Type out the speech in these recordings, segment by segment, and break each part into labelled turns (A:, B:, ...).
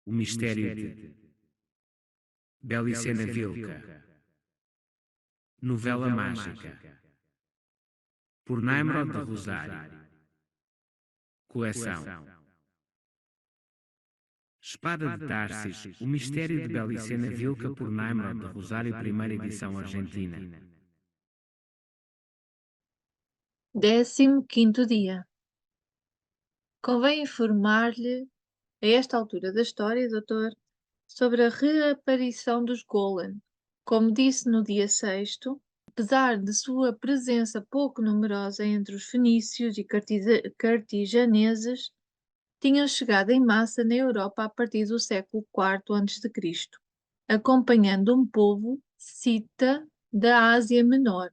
A: O mistério de Belicena Vilca. Novela mágica. Por Naimrod de Rosário. Coleção. Espada de Tarsis. O mistério de Belicena Vilca por Naimrod de Rosário, primeira edição argentina.
B: 15º dia. Convém informar-lhe, a esta altura da história, doutor, sobre a reaparição dos Golan. Como disse no dia 6º, apesar de sua presença pouco numerosa entre os fenícios e cartijaneses, tinham chegado em massa na Europa a partir do século IV a.C., acompanhando um povo cita da Ásia Menor.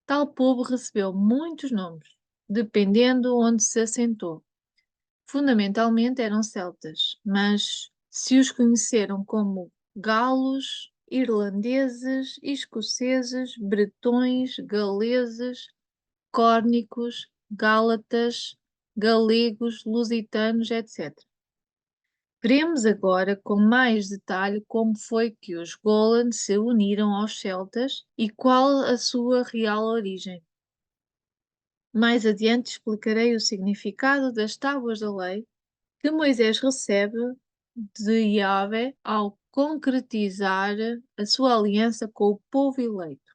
B: Tal povo recebeu muitos nomes, dependendo onde se assentou. Fundamentalmente eram celtas, mas se os conheceram como galos, irlandeses, escoceses, bretões, galeses, córnicos, gálatas, galegos, lusitanos, etc. Veremos agora com mais detalhe como foi que os Golan se uniram aos celtas e qual a sua real origem. Mais adiante explicarei o significado das tábuas da lei que Moisés recebe de Yahvé ao concretizar a sua aliança com o povo eleito.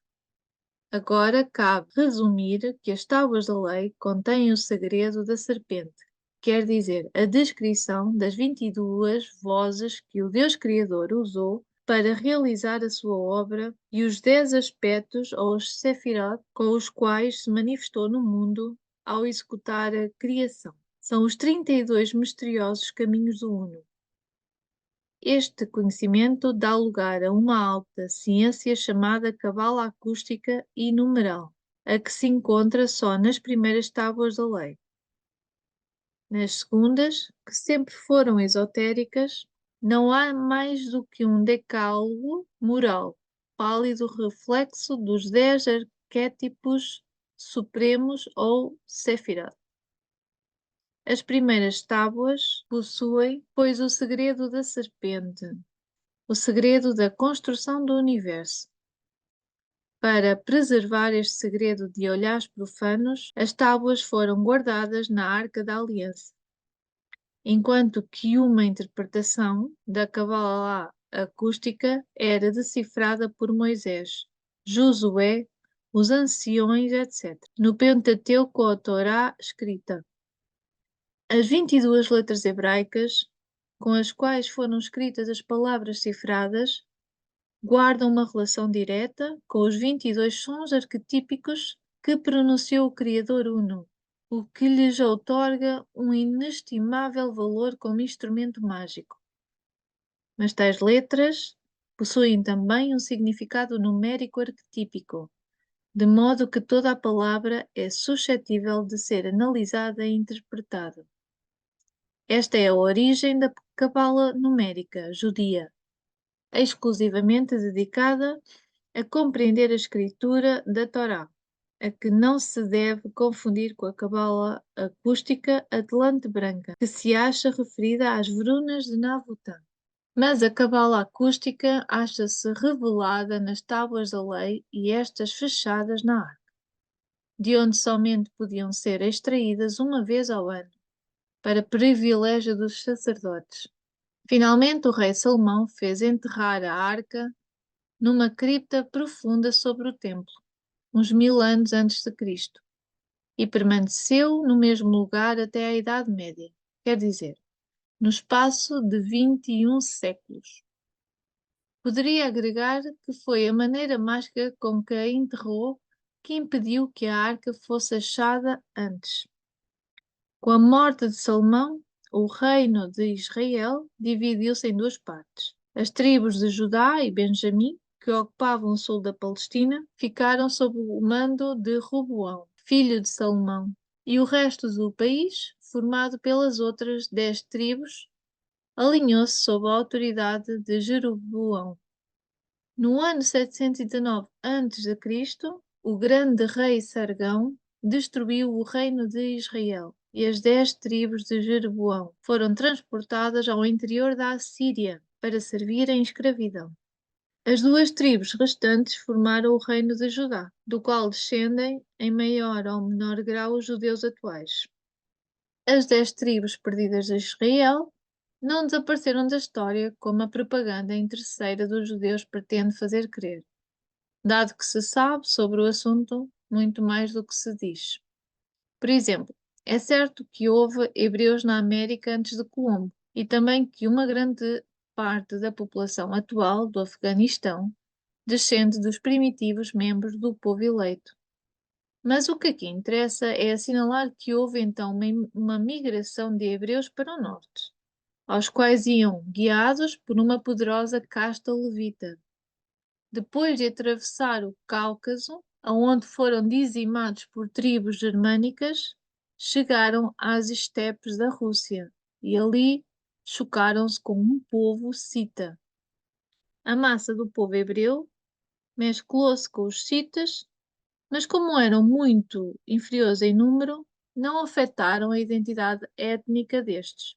B: Agora cabe resumir que as tábuas da lei contêm o segredo da serpente, quer dizer, a descrição das 22 vozes que o Deus Criador usou para realizar a sua obra e os 10 aspectos, ou os Sefirot, com os quais se manifestou no mundo ao executar a criação. São os 32 misteriosos caminhos do Uno. Este conhecimento dá lugar a uma alta ciência chamada cabala acústica e numeral, a que se encontra só nas primeiras tábuas da lei. Nas segundas, que sempre foram esotéricas, não há mais do que um decálogo moral, pálido reflexo dos 10 arquétipos supremos ou Sefirot. As primeiras tábuas possuem, pois, o segredo da serpente, o segredo da construção do universo. Para preservar este segredo de olhares profanos, as tábuas foram guardadas na Arca da Aliança, enquanto que uma interpretação da Cabala acústica era decifrada por Moisés, Josué, os anciões, etc., no Pentateuco ou Torá escrita. As 22 letras hebraicas, com as quais foram escritas as palavras cifradas, guardam uma relação direta com os 22 sons arquetípicos que pronunciou o Criador Uno, o que lhes outorga um inestimável valor como instrumento mágico. Mas tais letras possuem também um significado numérico arquetípico, de modo que toda a palavra é suscetível de ser analisada e interpretada. Esta é a origem da cabala numérica judia, exclusivamente dedicada a compreender a escritura da Torá, a que não se deve confundir com a cabala acústica atlante branca, que se acha referida às Verunas de Navutã. Mas a cabala acústica acha-se revelada nas tábuas da lei e estas fechadas na arca, de onde somente podiam ser extraídas uma vez ao ano, para privilégio dos sacerdotes. Finalmente, o rei Salomão fez enterrar a arca numa cripta profunda sobre o templo, uns 1000 anos antes de Cristo, e permaneceu no mesmo lugar até à Idade Média, quer dizer, no espaço de 21 séculos. Poderia agregar que foi a maneira mágica com que a enterrou que impediu que a arca fosse achada antes. Com a morte de Salomão, o reino de Israel dividiu-se em duas partes. As tribos de Judá e Benjamim, que ocupavam o sul da Palestina, ficaram sob o mando de Roboão, filho de Salomão, e o resto do país, formado pelas outras 10 tribos, alinhou-se sob a autoridade de Jeroboão. No ano 719 a.C., o grande rei Sargão destruiu o reino de Israel e as 10 tribos de Jeroboão foram transportadas ao interior da Assíria para servir em escravidão. As 2 tribos restantes formaram o reino de Judá, do qual descendem, em maior ou menor grau, os judeus atuais. As 10 tribos perdidas de Israel não desapareceram da história como a propaganda interesseira dos judeus pretende fazer crer, dado que se sabe sobre o assunto muito mais do que se diz. Por exemplo, é certo que houve hebreus na América antes de Colombo e também que uma grande parte da população atual do Afeganistão descende dos primitivos membros do povo eleito. Mas o que aqui interessa é assinalar que houve então uma migração de hebreus para o norte, aos quais iam guiados por uma poderosa casta levita. Depois de atravessar o Cáucaso, aonde foram dizimados por tribos germânicas, chegaram às estepes da Rússia e ali chocaram-se com um povo cita. A massa do povo hebreu mesclou-se com os citas, mas como eram muito inferiores em número, não afetaram a identidade étnica destes.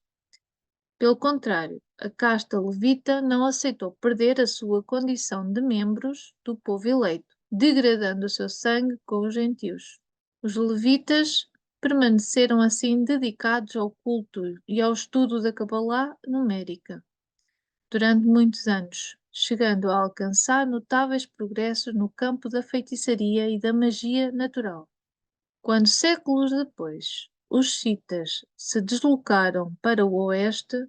B: Pelo contrário, a casta levita não aceitou perder a sua condição de membros do povo eleito, degradando o seu sangue com os gentios. Os levitas permaneceram assim dedicados ao culto e ao estudo da Cabalá numérica durante muitos anos, chegando a alcançar notáveis progressos no campo da feitiçaria e da magia natural. Quando séculos depois os citas se deslocaram para o oeste,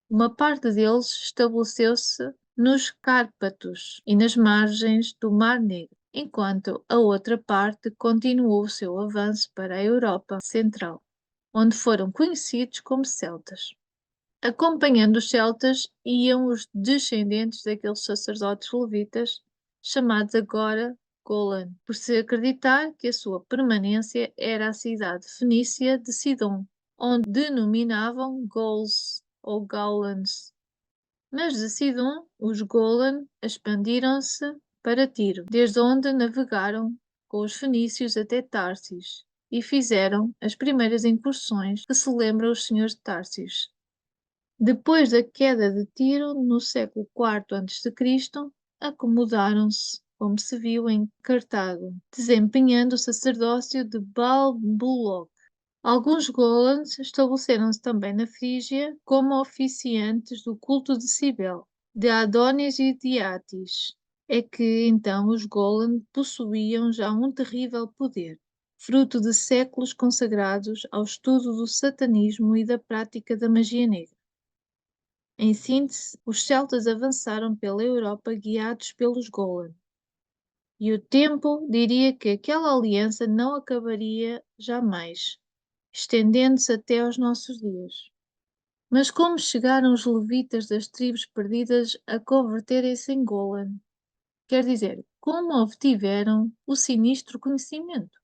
B: uma parte deles estabeleceu-se nos Cárpatos e nas margens do Mar Negro, enquanto a outra parte continuou o seu avanço para a Europa Central, onde foram conhecidos como celtas. Acompanhando os celtas iam os descendentes daqueles sacerdotes levitas, chamados agora Golan, por se acreditar que a sua permanência era a cidade fenícia de Sidom, onde denominavam Gauls ou Gaulans. Mas de Sidom, os Golan expandiram-se para Tiro, desde onde navegaram com os fenícios até Tarsis e fizeram as primeiras incursões que se lembram os senhores de Tarsis. Depois da queda de Tiro, no século IV a.C., acomodaram-se, como se viu em Cartago, desempenhando o sacerdócio de Baal-Bulok. Alguns Golans estabeleceram-se também na Frígia como oficiantes do culto de Cibele, de Adónis e de Atis. É que então os Golan possuíam já um terrível poder, fruto de séculos consagrados ao estudo do satanismo e da prática da magia negra. Em síntese, os celtas avançaram pela Europa guiados pelos Golan. E o tempo diria que aquela aliança não acabaria jamais, estendendo-se até aos nossos dias. Mas como chegaram os levitas das tribos perdidas a converterem-se em Golan? Quer dizer, como obtiveram o sinistro conhecimento?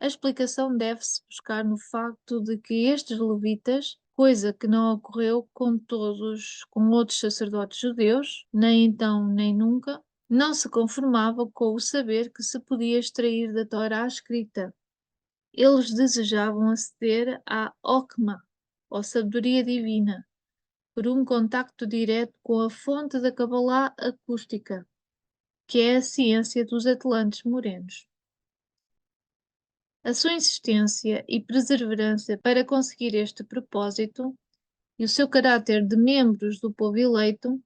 B: A explicação deve-se buscar no facto de que estes levitas, coisa que não ocorreu com outros sacerdotes judeus, nem então nem nunca, não se conformavam com o saber que se podia extrair da Torá escrita. Eles desejavam aceder à Okma, ou sabedoria divina, por um contacto direto com a fonte da Cabalá acústica, que é a ciência dos Atlantes morenos. A sua insistência e perseverança para conseguir este propósito e o seu caráter de membros do povo eleito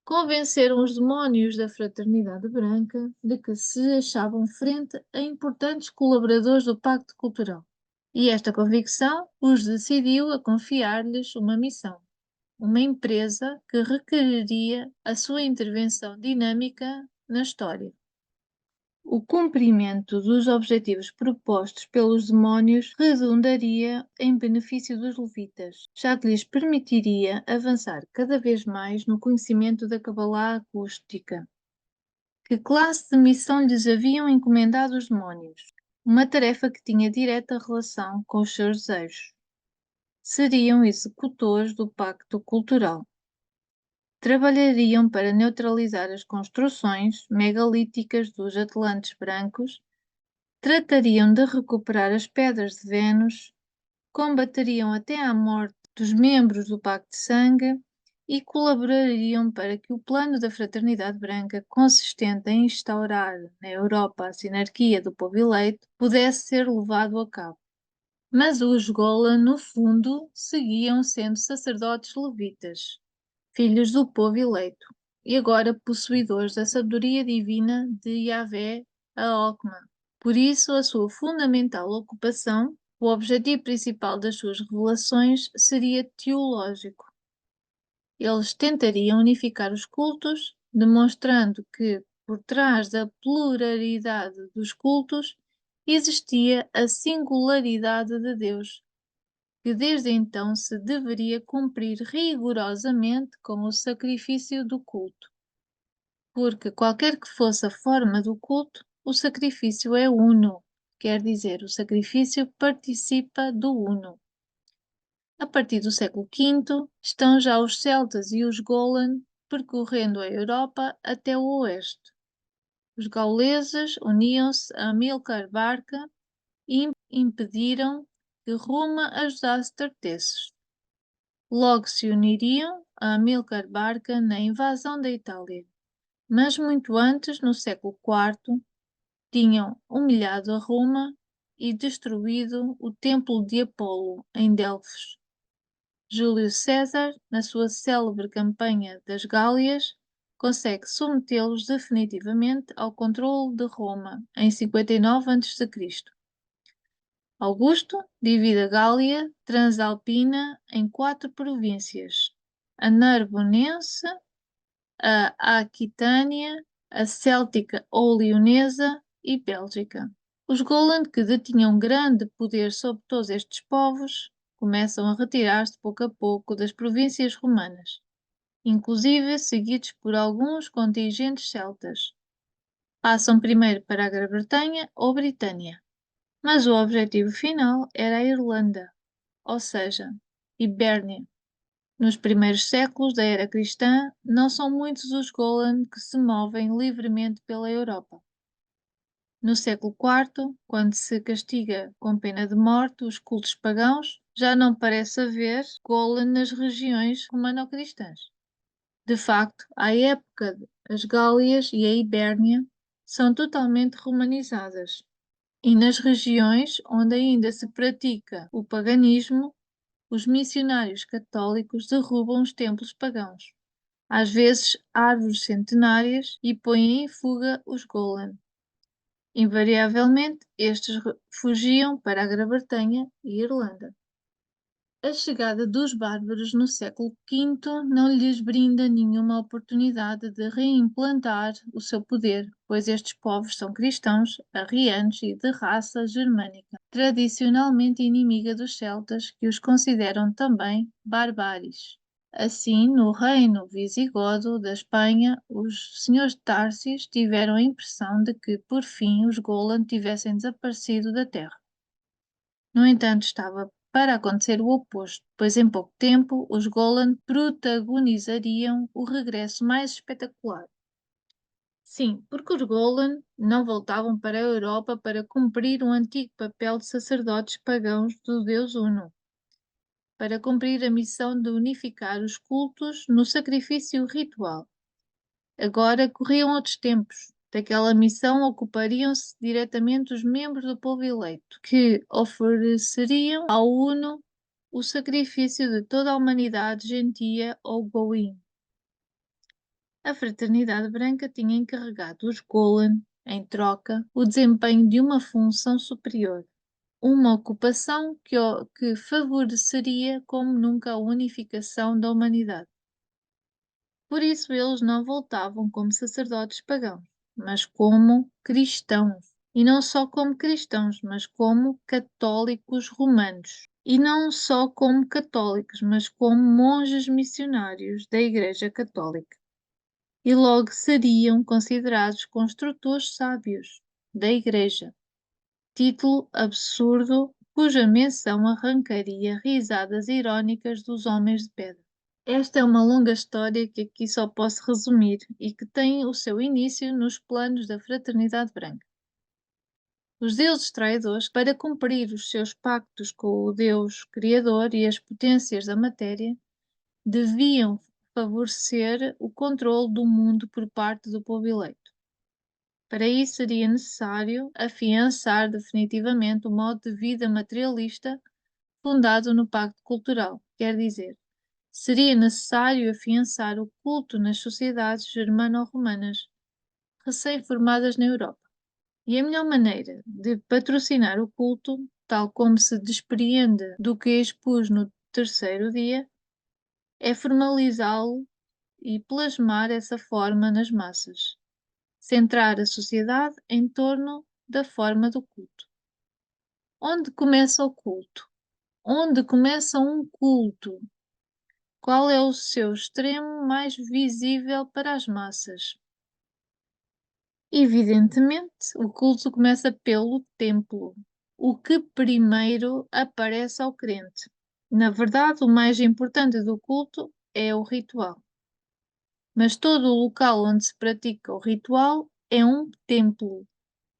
B: convenceram os demónios da Fraternidade Branca de que se achavam frente a importantes colaboradores do Pacto Cultural. E esta convicção os decidiu a confiar-lhes uma missão, uma empresa que requeriria a sua intervenção dinâmica na história. O cumprimento dos objetivos propostos pelos demónios redundaria em benefício dos levitas, já que lhes permitiria avançar cada vez mais no conhecimento da Cabalá acústica. Que classe de missão lhes haviam encomendado os demónios? Uma tarefa que tinha direta relação com os seus desejos. Seriam executores do Pacto Cultural. Trabalhariam para neutralizar as construções megalíticas dos Atlantes brancos, tratariam de recuperar as pedras de Vênus, combateriam até à morte dos membros do Pacto de Sangue e colaborariam para que o plano da Fraternidade Branca, consistente em instaurar na Europa a sinarquia do povo eleito, pudesse ser levado a cabo. Mas os Golan, no fundo, seguiam sendo sacerdotes levitas, filhos do povo eleito, e agora possuidores da sabedoria divina de Yahvé a Okma. Por isso, a sua fundamental ocupação, o objetivo principal das suas revelações, seria teológico. Eles tentariam unificar os cultos, demonstrando que, por trás da pluralidade dos cultos, existia a singularidade de Deus, que desde então se deveria cumprir rigorosamente com o sacrifício do culto. Porque, qualquer que fosse a forma do culto, o sacrifício é uno, quer dizer, o sacrifício participa do uno. A partir do século V, estão já os celtas e os Golan percorrendo a Europa até o oeste. Os gauleses uniam-se a Amílcar Barca e impediram que Roma ajudasse Tartessos. Logo se uniriam a Amílcar Barca na invasão da Itália, mas muito antes, no século IV, tinham humilhado a Roma e destruído o templo de Apolo em Delfos. Júlio César, na sua célebre campanha das Gálias, consegue submetê-los definitivamente ao controle de Roma em 59 a.C. Augusto divide a Gália Transalpina em 4 províncias: a Narbonense, a Aquitânia, a Céltica ou Leonesa e Bélgica. Os Golan, que detinham grande poder sobre todos estes povos, começam a retirar-se pouco a pouco das províncias romanas, inclusive seguidos por alguns contingentes celtas. Passam primeiro para a Grã-Bretanha ou Britânia, mas o objetivo final era a Irlanda, ou seja, Ibérnia. Nos primeiros séculos da era cristã, não são muitos os Golan que se movem livremente pela Europa. No século IV, quando se castiga com pena de morte os cultos pagãos, já não parece haver Golan nas regiões romano-cristãs. De facto, à época, as Gálias e a Ibérnia são totalmente romanizadas, e nas regiões onde ainda se pratica o paganismo, os missionários católicos derrubam os templos pagãos, às vezes árvores centenárias, e põem em fuga os Golan. Invariavelmente, estes fugiam para a Grã-Bretanha e Irlanda. A chegada dos bárbaros no século V não lhes brinda nenhuma oportunidade de reimplantar o seu poder, pois estes povos são cristãos, arrianos e de raça germânica, tradicionalmente inimiga dos celtas, que os consideram também barbares. Assim, no reino visigodo da Espanha, os senhores de Társis tiveram a impressão de que, por fim, os Golan tivessem desaparecido da terra. No entanto, estava para acontecer o oposto, pois em pouco tempo os Golan protagonizariam o regresso mais espetacular. Sim, porque os Golan não voltavam para a Europa para cumprir um antigo papel de sacerdotes pagãos do Deus Uno, para cumprir a missão de unificar os cultos no sacrifício ritual. Agora corriam outros tempos. Daquela missão ocupariam-se diretamente os membros do povo eleito, que ofereceriam ao Uno o sacrifício de toda a humanidade gentia ou Goim. A Fraternidade Branca tinha encarregado os Golan, em troca, o desempenho de uma função superior, uma ocupação que favoreceria como nunca a unificação da humanidade. Por isso eles não voltavam como sacerdotes pagãos, mas como cristãos. E não só como cristãos, mas como católicos romanos. E não só como católicos, mas como monges missionários da Igreja Católica. E logo seriam considerados construtores sábios da Igreja. Título absurdo cuja menção arrancaria risadas irónicas dos homens de pedra. Esta é uma longa história que aqui só posso resumir e que tem o seu início nos planos da Fraternidade Branca. Os deuses traidores, para cumprir os seus pactos com o Deus Criador e as potências da matéria, deviam favorecer o controle do mundo por parte do povo eleito. Para isso seria necessário afiançar definitivamente o modo de vida materialista fundado no pacto cultural, quer dizer, seria necessário afiançar o culto nas sociedades germano-romanas recém-formadas na Europa. E a melhor maneira de patrocinar o culto, tal como se despreende do que expus no terceiro dia, é formalizá-lo e plasmar essa forma nas massas, centrar a sociedade em torno da forma do culto. Onde começa o culto? Onde começa um culto? Qual é o seu extremo mais visível para as massas? Evidentemente, o culto começa pelo templo, o que primeiro aparece ao crente. Na verdade, o mais importante do culto é o ritual. Mas todo o local onde se pratica o ritual é um templo,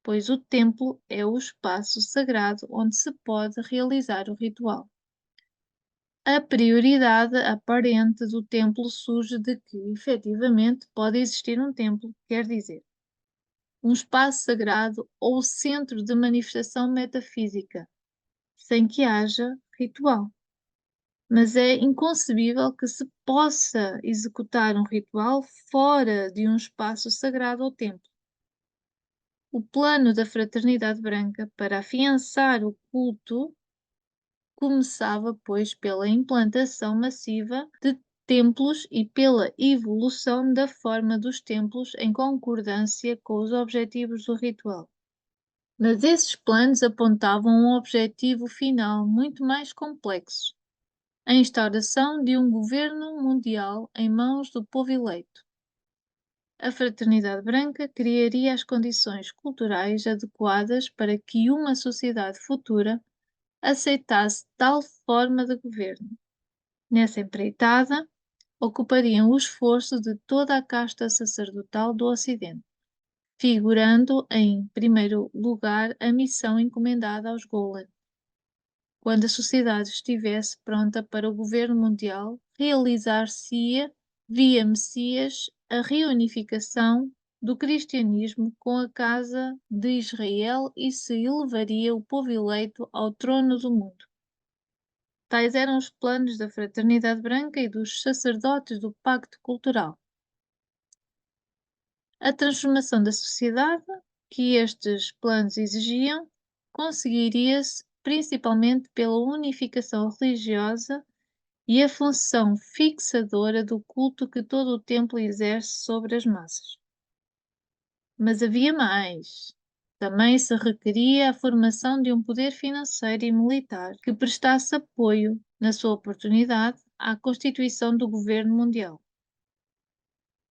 B: pois o templo é o espaço sagrado onde se pode realizar o ritual. A prioridade aparente do templo surge de que, efetivamente, pode existir um templo, quer dizer, um espaço sagrado ou centro de manifestação metafísica, sem que haja ritual. Mas é inconcebível que se possa executar um ritual fora de um espaço sagrado ou templo. O plano da Fraternidade Branca para afiançar o culto começava, pois, pela implantação massiva de templos e pela evolução da forma dos templos em concordância com os objetivos do ritual. Mas esses planos apontavam um objetivo final muito mais complexo: a instauração de um governo mundial em mãos do povo eleito. A Fraternidade Branca criaria as condições culturais adequadas para que uma sociedade futura aceitasse tal forma de governo. Nessa empreitada, ocupariam o esforço de toda a casta sacerdotal do Ocidente, figurando em primeiro lugar a missão encomendada aos Golem. Quando a sociedade estivesse pronta para o governo mundial, realizar-se-ia, via Messias, a reunificação do cristianismo com a casa de Israel e se elevaria o povo eleito ao trono do mundo. Tais eram os planos da Fraternidade Branca e dos sacerdotes do Pacto Cultural. A transformação da sociedade que estes planos exigiam conseguiria-se principalmente pela unificação religiosa e a função fixadora do culto que todo o templo exerce sobre as massas. Mas havia mais. Também se requeria a formação de um poder financeiro e militar que prestasse apoio, na sua oportunidade, à constituição do governo mundial.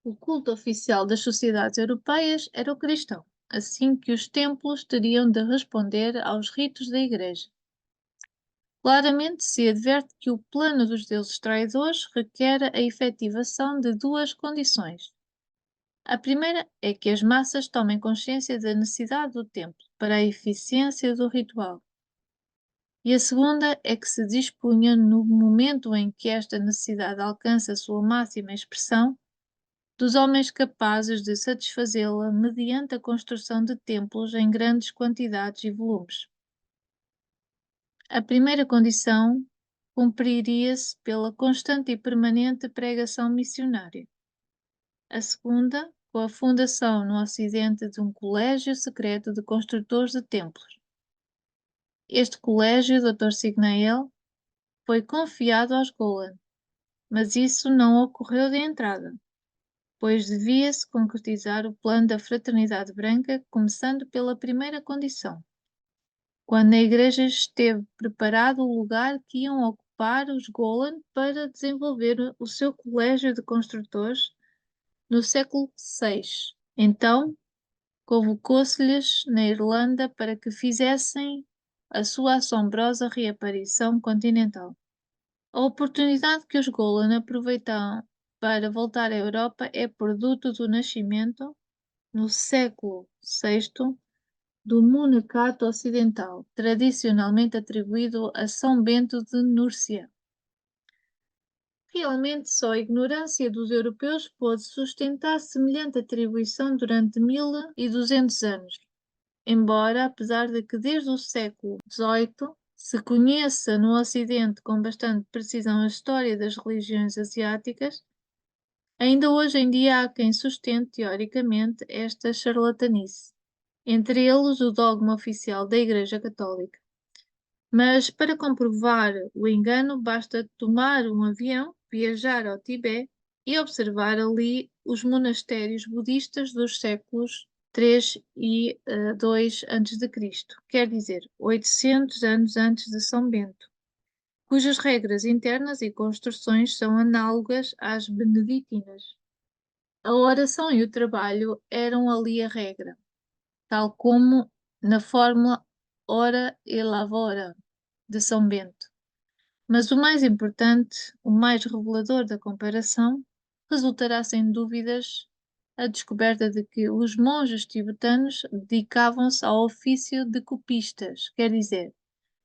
B: O culto oficial das sociedades europeias era o cristão, assim que os templos teriam de responder aos ritos da Igreja. Claramente se adverte que o plano dos deuses traidores requer a efetivação de duas condições. A primeira é que as massas tomem consciência da necessidade do templo para a eficiência do ritual. E a segunda é que se disponha, no momento em que esta necessidade alcança a sua máxima expressão, dos homens capazes de satisfazê-la mediante a construção de templos em grandes quantidades e volumes. A primeira condição cumpriria-se pela constante e permanente pregação missionária. A segunda, com a fundação no Ocidente de um colégio secreto de construtores de templos. Este colégio, Dr. Signael, foi confiado aos Golan, mas isso não ocorreu de entrada, pois devia-se concretizar o plano da Fraternidade Branca, começando pela primeira condição. Quando a Igreja esteve preparado o lugar que iam ocupar os Golan para desenvolver o seu colégio de construtores no século VI. Então, convocou-se-lhes na Irlanda para que fizessem a sua assombrosa reaparição continental. A oportunidade que os Golan aproveitam para voltar à Europa é produto do nascimento, no século VI, do monacato ocidental, tradicionalmente atribuído a São Bento de Núrcia. Realmente, só a ignorância dos europeus pôde sustentar semelhante atribuição durante 1200 anos. Embora, apesar de que desde o século XVIII se conheça no Ocidente com bastante precisão a história das religiões asiáticas, ainda hoje em dia há quem sustente teoricamente esta charlatanice, entre eles o dogma oficial da Igreja Católica. Mas para comprovar o engano, basta tomar um avião, viajar ao Tibete e observar ali os monastérios budistas dos séculos 3 e 2 a.C., quer dizer, 800 anos antes de São Bento, cujas regras internas e construções são análogas às beneditinas. A oração e o trabalho eram ali a regra, tal como na fórmula ora e lavora de São Bento. Mas o mais importante, o mais revelador da comparação, resultará sem dúvidas a descoberta de que os monges tibetanos dedicavam-se ao ofício de copistas, quer dizer,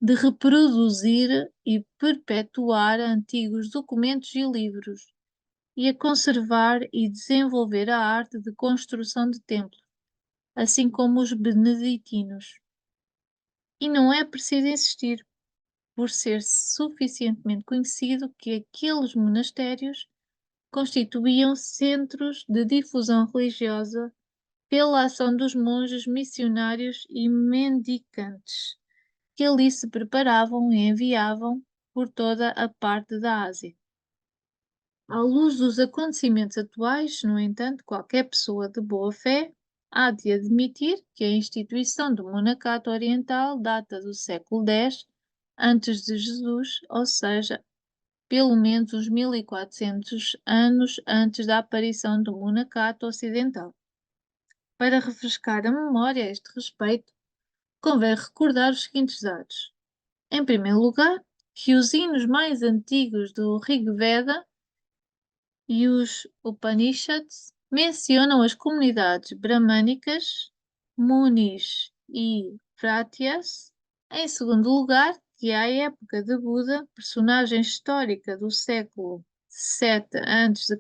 B: de reproduzir e perpetuar antigos documentos e livros, e a conservar e desenvolver a arte de construção de templos, assim como os beneditinos. E não é preciso insistir, por ser suficientemente conhecido que aqueles monastérios constituíam centros de difusão religiosa pela ação dos monges missionários e mendicantes, que ali se preparavam e enviavam por toda a parte da Ásia. À luz dos acontecimentos atuais, no entanto, qualquer pessoa de boa fé há de admitir que a instituição do monacato oriental data do século X antes de Jesus, ou seja, pelo menos uns 1400 anos antes da aparição do monacato ocidental. Para refrescar a memória a este respeito, convém recordar os seguintes dados. Em primeiro lugar, que os hinos mais antigos do Rig Veda e os Upanishads mencionam as comunidades bramânicas, munis e pratyas. Em segundo lugar, que à época de Buda, personagem histórica do século VII a.C.,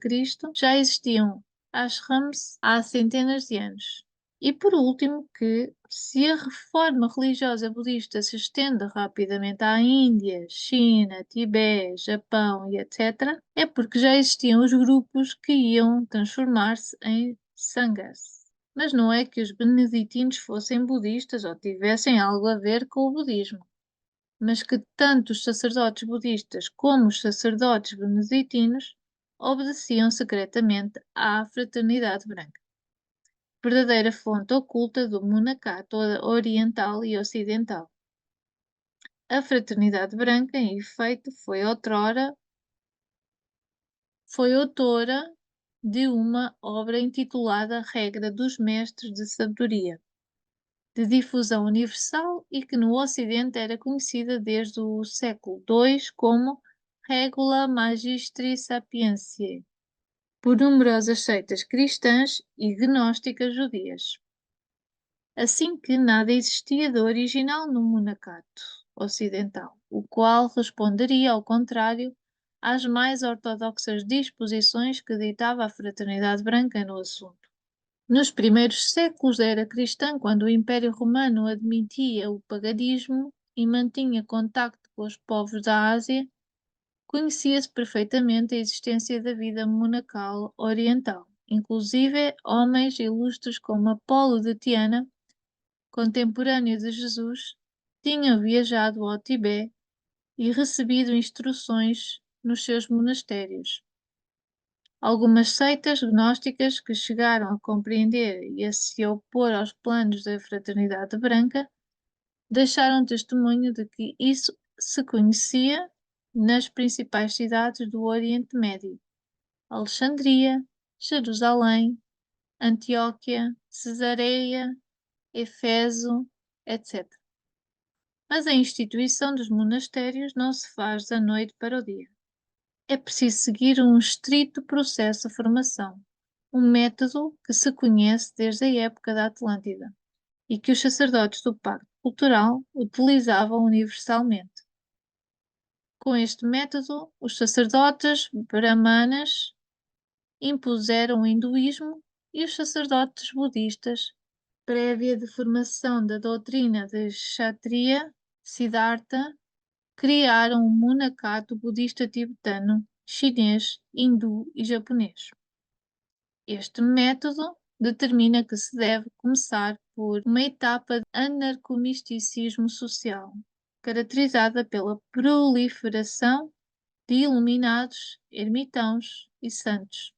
B: já existiam ashrams há centenas de anos. E por último, que se a reforma religiosa budista se estende rapidamente à Índia, China, Tibete, Japão e etc., é porque já existiam os grupos que iam transformar-se em sanghas. Mas não é que os beneditinos fossem budistas ou tivessem algo a ver com o budismo, mas que tanto os sacerdotes budistas como os sacerdotes beneditinos obedeciam secretamente à Fraternidade Branca, verdadeira fonte oculta do monacato oriental e ocidental. A Fraternidade Branca, em efeito, foi autora de uma obra intitulada Regra dos Mestres de Sabedoria, de difusão universal e que no Ocidente era conhecida desde o século II como Regula Magistri Sapientiae, por numerosas seitas cristãs e gnósticas judias. Assim que nada existia de original no monacato ocidental, o qual responderia, ao contrário, às mais ortodoxas disposições que ditava a Fraternidade Branca no assunto. Nos primeiros séculos da era cristã, quando o Império Romano admitia o paganismo e mantinha contacto com os povos da Ásia, conhecia-se perfeitamente a existência da vida monacal oriental. Inclusive, homens ilustres como Apolo de Tiana, contemporâneo de Jesus, tinham viajado ao Tibete e recebido instruções nos seus monastérios. Algumas seitas gnósticas que chegaram a compreender e a se opor aos planos da Fraternidade Branca deixaram testemunho de que isso se conhecia nas principais cidades do Oriente Médio: Alexandria, Jerusalém, Antioquia, Cesareia, Éfeso, etc. Mas a instituição dos monastérios não se faz da noite para o dia. É preciso seguir um estrito processo de formação, um método que se conhece desde a época da Atlântida. e que os sacerdotes do pacto cultural utilizavam universalmente. Com este método, os sacerdotes brahmanas impuseram o hinduísmo e os sacerdotes budistas, prévia deformação da doutrina de Kshatriya, Siddhartha, criaram o monacato budista tibetano, chinês, hindu e japonês. Este método determina que se deve começar por uma etapa de anarcomisticismo social, caracterizada pela proliferação de iluminados, ermitãos e santos.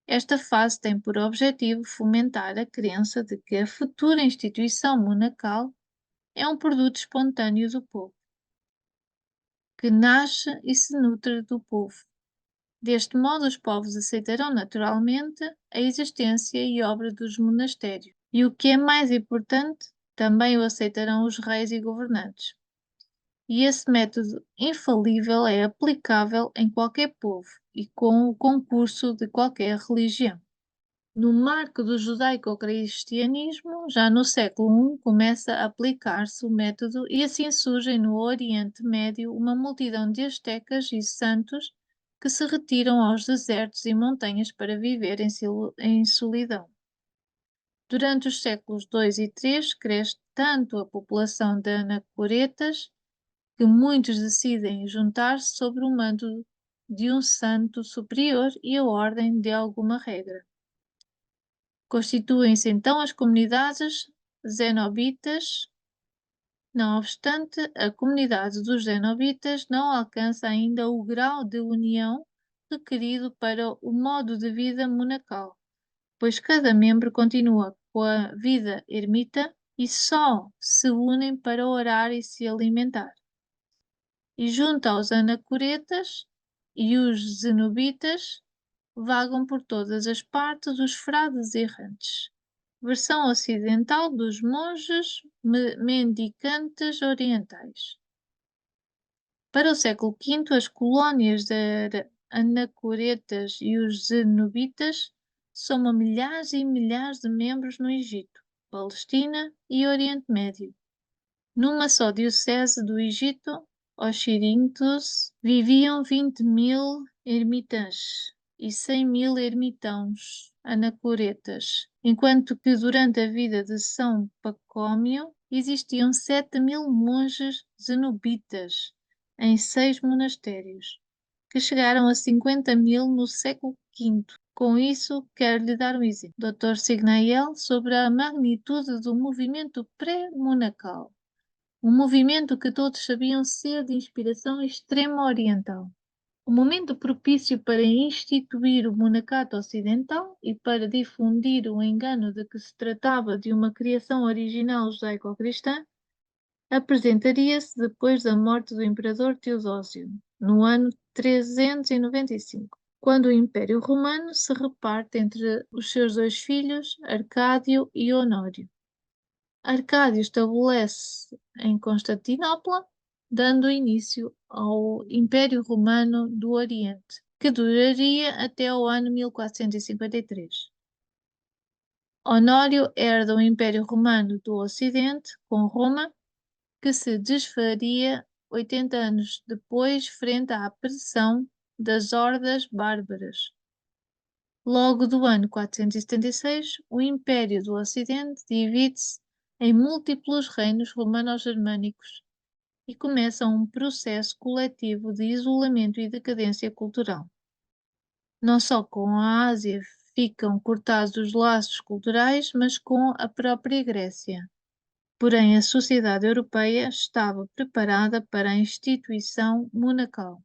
B: Esta fase tem por objetivo fomentar a crença de que a futura instituição monacal é um produto espontâneo do povo, que nasce e se nutre do povo. Deste modo, os povos aceitarão naturalmente a existência e obra dos monastérios, e o que é mais importante, também o aceitarão os reis e governantes. E esse método infalível é aplicável em qualquer povo e com o concurso de qualquer religião. No marco do judaico-cristianismo, já no século I, começa a aplicar-se o método e assim surgem no Oriente Médio uma multidão de astecas e santos que se retiram aos desertos e montanhas para viver em solidão. Durante os séculos II e III cresce tanto a população de anacoretas que muitos decidem juntar-se sob o mando de um santo superior e a ordem de alguma regra. Constituem-se então as comunidades zenobitas. Não obstante, a comunidade dos zenobitas não alcança ainda o grau de união requerido para o modo de vida monacal, pois cada membro continua com a vida ermita e só se unem para orar e se alimentar. E junto aos anacoretas e os zenobitas, vagam por todas as partes os frades errantes, versão ocidental dos monges mendicantes orientais. Para o século V, as colónias de anacoretas e os zenobitas somam milhares e milhares de membros no Egito, Palestina e Oriente Médio. Numa só diocese do Egito, os xirintos, viviam 20.000 ermitãs e 100.000 ermitãos anacoretas, enquanto que durante a vida de São Pacómio existiam 7.000 monges zenobitas em 6 monastérios, que chegaram a 50.000 no século V. Com isso, quero lhe dar um exemplo. Dr. Signael sobre a magnitude do movimento pré-monacal, um movimento que todos sabiam ser de inspiração extremo-oriental. O momento propício para instituir o monacato ocidental e para difundir o engano de que se tratava de uma criação original judaico-cristã apresentaria-se depois da morte do imperador Teodósio, no ano 395, quando o Império Romano se reparte entre os seus 2 filhos, Arcádio e Honório. Arcádio estabelece em Constantinopla, dando início ao Império Romano do Oriente, que duraria até o ano 1453. Honório herda o Império Romano do Ocidente, com Roma, que se desfaria 80 anos depois frente à pressão das hordas bárbaras. Logo do ano 476, o Império do Ocidente divide-se em múltiplos reinos romano-germânicos e começa um processo coletivo de isolamento e decadência cultural. Não só com a Ásia ficam cortados os laços culturais, mas com a própria Grécia. Porém, a sociedade europeia estava preparada para a instituição monacal.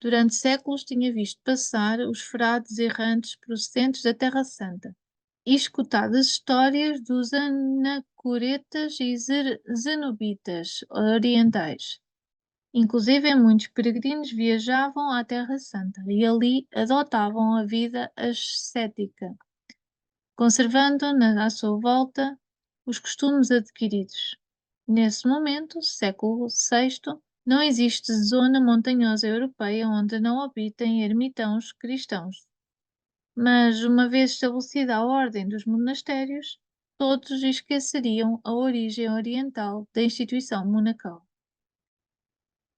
B: Durante séculos tinha visto passar os frades errantes procedentes da Terra Santa e escutado as histórias dos anacoretas e zenobitas orientais. Inclusive, muitos peregrinos viajavam à Terra Santa e ali adotavam a vida ascética, conservando à sua volta os costumes adquiridos. Nesse momento, século VI, não existe zona montanhosa europeia onde não habitem ermitãos cristãos. Mas, uma vez estabelecida a ordem dos monastérios, todos esqueceriam a origem oriental da instituição monacal.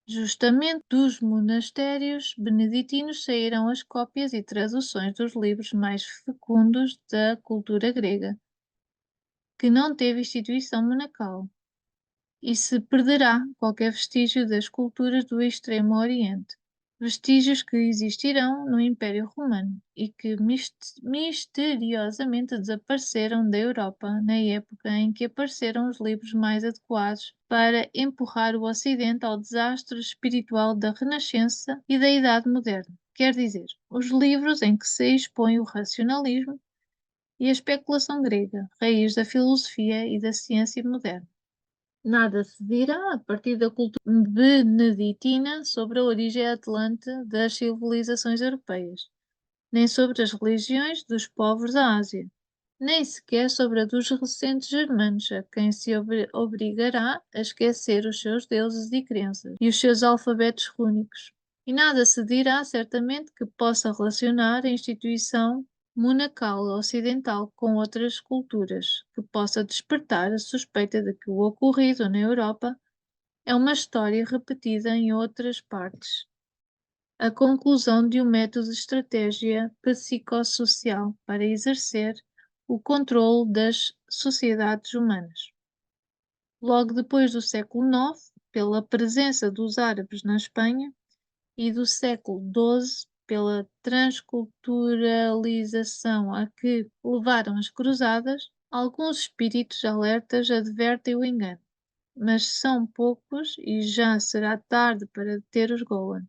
B: Justamente dos monastérios beneditinos saíram as cópias e traduções dos livros mais fecundos da cultura grega, que não teve instituição monacal, e se perderá qualquer vestígio das culturas do Extremo Oriente, vestígios que existirão no Império Romano e que misteriosamente desapareceram da Europa na época em que apareceram os livros mais adequados para empurrar o Ocidente ao desastre espiritual da Renascença e da Idade Moderna. Quer dizer, os livros em que se expõe o racionalismo e a especulação grega, raiz da filosofia e da ciência moderna. Nada se dirá a partir da cultura beneditina sobre a origem atlante das civilizações europeias, nem sobre as religiões dos povos da Ásia, nem sequer sobre a dos recentes germanos, a quem se obrigará a esquecer os seus deuses e crenças e os seus alfabetos rúnicos. E nada se dirá, certamente, que possa relacionar a instituição monacal ocidental com outras culturas, que possa despertar a suspeita de que o ocorrido na Europa é uma história repetida em outras partes. A conclusão de um método de estratégia psicossocial para exercer o controle das sociedades humanas. Logo depois do século IX, pela presença dos árabes na Espanha, e do século XII, pela transculturalização a que levaram as cruzadas, alguns espíritos alertas advertem o engano, mas são poucos e já será tarde para deter os Golan.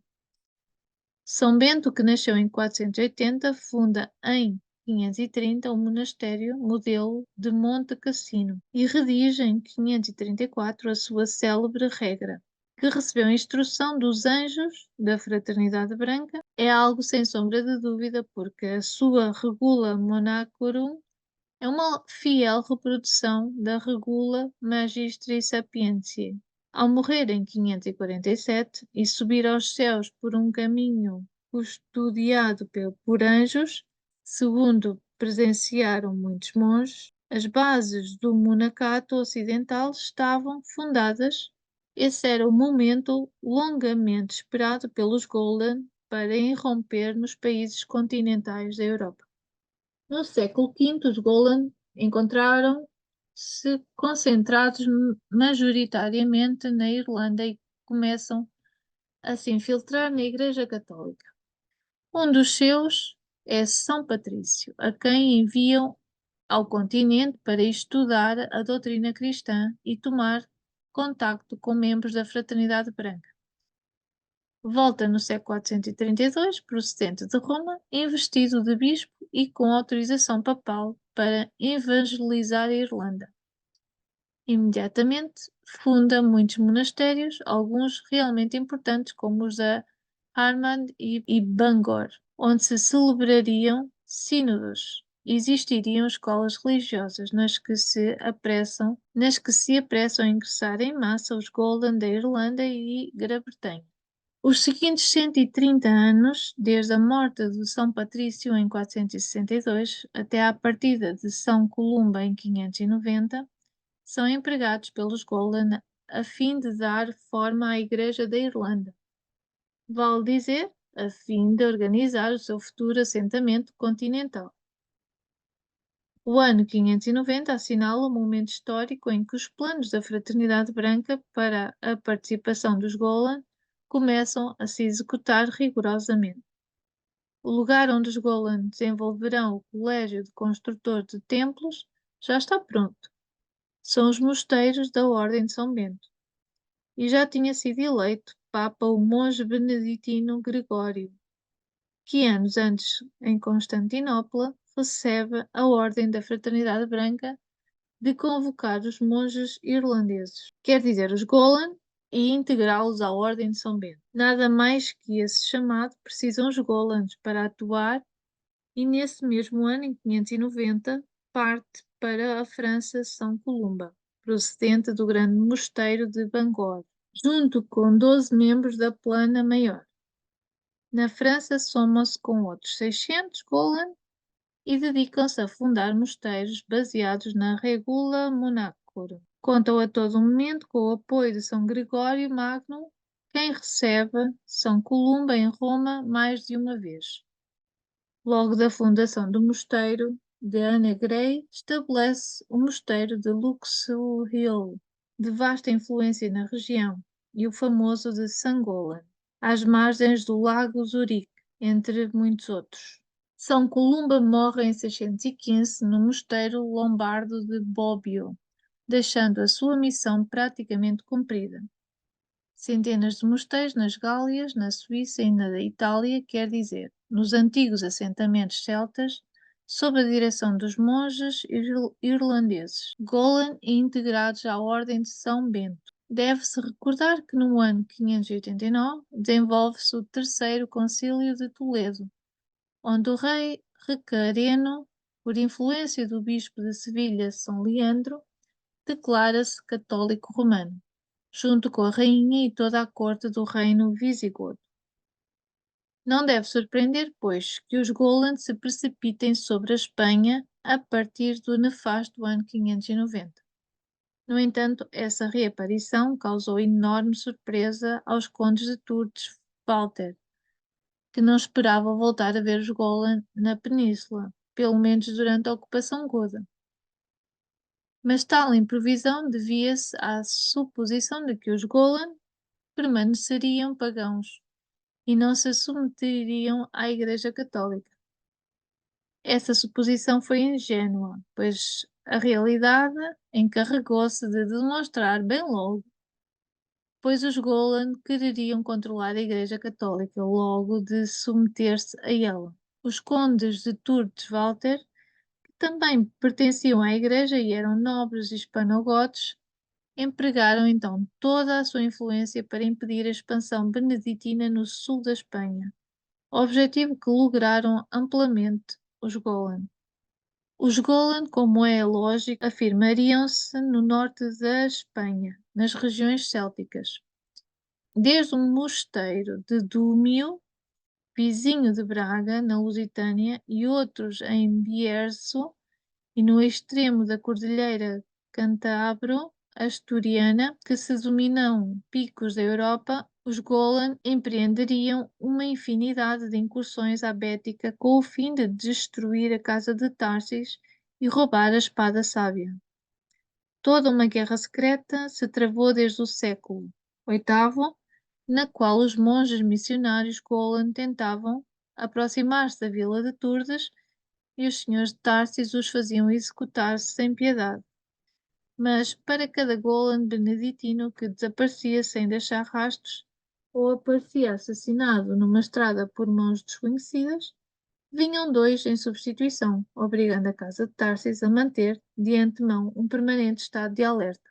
B: São Bento, que nasceu em 480, funda em 530 o monastério modelo de Monte Cassino e redige em 534 a sua célebre regra, que recebeu instrução dos anjos da Fraternidade Branca. É algo sem sombra de dúvida, porque a sua Regula Monachorum é uma fiel reprodução da Regula Magistri Sapientiae. Ao morrer em 547 e subir aos céus por um caminho custodiado por anjos, segundo presenciaram muitos monges, as bases do monacato ocidental estavam fundadas. Esse era o momento longamente esperado pelos Golan para irromper nos países continentais da Europa. No século V, os Golan encontraram-se concentrados majoritariamente na Irlanda e começam a se infiltrar na Igreja Católica. Um dos seus é São Patrício, a quem enviam ao continente para estudar a doutrina cristã e tomar contacto com membros da Fraternidade Branca. Volta no século 432, procedente de Roma, investido de bispo e com autorização papal para evangelizar a Irlanda. Imediatamente funda muitos monastérios, alguns realmente importantes, como os da Armagh e Bangor, onde se celebrariam sínodos. Existiriam escolas religiosas nas que se apressam a ingressar em massa os Golan da Irlanda e Grã-Bretanha. Os seguintes 130 anos, desde a morte de São Patrício em 462 até à partida de São Columba em 590, são empregados pelos Golan a fim de dar forma à Igreja da Irlanda. Vale dizer, a fim de organizar o seu futuro assentamento continental. O ano 590 assinala o momento histórico em que os planos da Fraternidade Branca para a participação dos Golan começam a se executar rigorosamente. O lugar onde os Golan desenvolverão o Colégio de Construtor de Templos já está pronto. São os mosteiros da Ordem de São Bento. E já tinha sido eleito Papa o monge beneditino Gregório, que anos antes, em Constantinopla, recebe a Ordem da Fraternidade Branca de convocar os monges irlandeses, quer dizer, os Golan, e integrá-los à Ordem de São Bento. Nada mais que esse chamado precisam os Golans para atuar, e nesse mesmo ano, em 590, parte para a França São Columba, procedente do grande mosteiro de Bangor, junto com 12 membros da Plana Maior. Na França somam-se com outros 600 Golan e dedicam-se a fundar mosteiros baseados na Regula Monacorum. Contam a todo momento com o apoio de São Gregório Magno, quem recebe São Columba em Roma mais de uma vez. Logo da fundação do mosteiro de Anna Grey, estabelece o mosteiro de Luxeuil, de vasta influência na região, e o famoso de Sangolan, às margens do lago Zurique, entre muitos outros. São Columba morre em 615 no mosteiro lombardo de Bobbio, deixando a sua missão praticamente cumprida. Centenas de mosteiros nas Gálias, na Suíça e na Itália, quer dizer, nos antigos assentamentos celtas, sob a direção dos monges irlandeses, Golan e integrados à Ordem de São Bento. Deve-se recordar que no ano 589 desenvolve-se o Terceiro Concílio de Toledo, onde o rei Recareno, por influência do bispo de Sevilha, São Leandro, declara-se católico romano, junto com a rainha e toda a corte do reino visigodo. Não deve surpreender, pois, que os Golan se precipitem sobre a Espanha a partir do nefasto ano 590. No entanto, essa reaparição causou enorme surpresa aos condes de Tours Walter, que não esperavam voltar a ver os Golan na península, pelo menos durante a ocupação goda. Mas tal improvisão devia-se à suposição de que os Golan permaneceriam pagãos e não se submeteriam à Igreja Católica. Essa suposição foi ingênua, pois a realidade encarregou-se de demonstrar bem logo, pois os Golan quereriam controlar a Igreja Católica, logo de submeter-se a ela. Os condes de Tours-Walter, que também pertenciam à Igreja e eram nobres hispanogotos, empregaram então toda a sua influência para impedir a expansão beneditina no sul da Espanha, objetivo que lograram amplamente os Golan. Os Golan, como é lógico, afirmariam-se no norte da Espanha, nas regiões célticas. Desde o mosteiro de Dúmio, vizinho de Braga, na Lusitânia, e outros em Bierzo, e no extremo da Cordilheira Cantabro-Asturiana, que se dominam picos da Europa, os Golan empreenderiam uma infinidade de incursões à Bética com o fim de destruir a casa de Tarsis e roubar a espada sábia. Toda uma guerra secreta se travou desde o século VIII, na qual os monges missionários Golan tentavam aproximar-se da vila de Turdes e os senhores de Tarsis os faziam executar-se sem piedade. Mas para cada Golan beneditino que desaparecia sem deixar rastros, ou aparecia assassinado numa estrada por mãos desconhecidas, vinham dois em substituição, obrigando a casa de Tarsis a manter, de antemão, um permanente estado de alerta.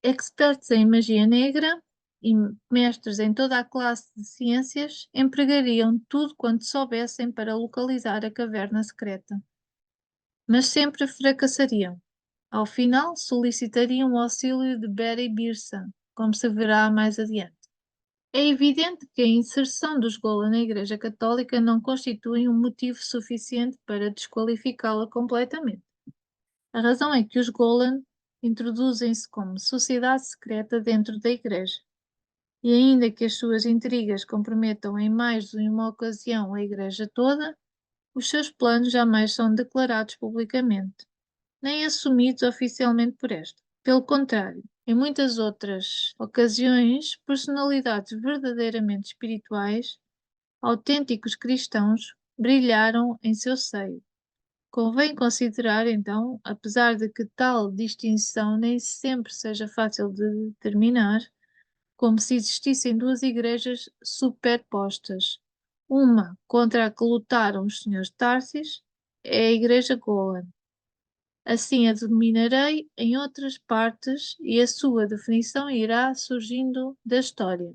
B: Expertos em magia negra e mestres em toda a classe de ciências empregariam tudo quanto soubessem para localizar a caverna secreta. Mas sempre fracassariam. Ao final, solicitariam o auxílio de Bera e Birsa, como se verá mais adiante. É evidente que a inserção dos Golan na Igreja Católica não constitui um motivo suficiente para desqualificá-la completamente. A razão é que os Golan introduzem-se como sociedade secreta dentro da Igreja. E ainda que as suas intrigas comprometam em mais de uma ocasião a Igreja toda, os seus planos jamais são declarados publicamente, nem assumidos oficialmente por esta. Pelo contrário, em muitas outras ocasiões, personalidades verdadeiramente espirituais, autênticos cristãos, brilharam em seu seio. Convém considerar, então, apesar de que tal distinção nem sempre seja fácil de determinar, como se existissem duas igrejas superpostas. Uma contra a que lutaram os senhores de Tarsis é a Igreja Golan. Assim a denominarei em outras partes e a sua definição irá surgindo da história.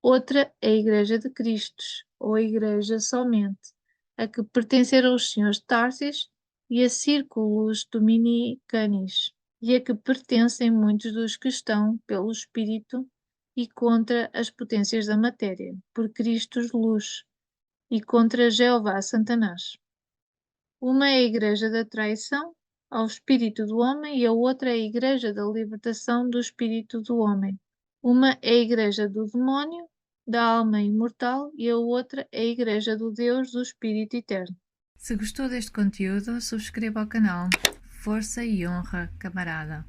B: Outra é a Igreja de Cristos, ou a Igreja somente, a que pertenceram os senhores de Tarsis e a círculos dominicanis, e a que pertencem muitos dos que estão, pelo Espírito, e contra as potências da matéria, por Cristos luz, e contra Jeová Satanás. Uma é a Igreja da Traição ao Espírito do Homem e a outra é a Igreja da Libertação do Espírito do Homem. Uma é a Igreja do Demónio, da alma imortal, e a outra é a Igreja do Deus do Espírito Eterno.
C: Se gostou deste conteúdo, subscreva o canal. Força e honra, camarada!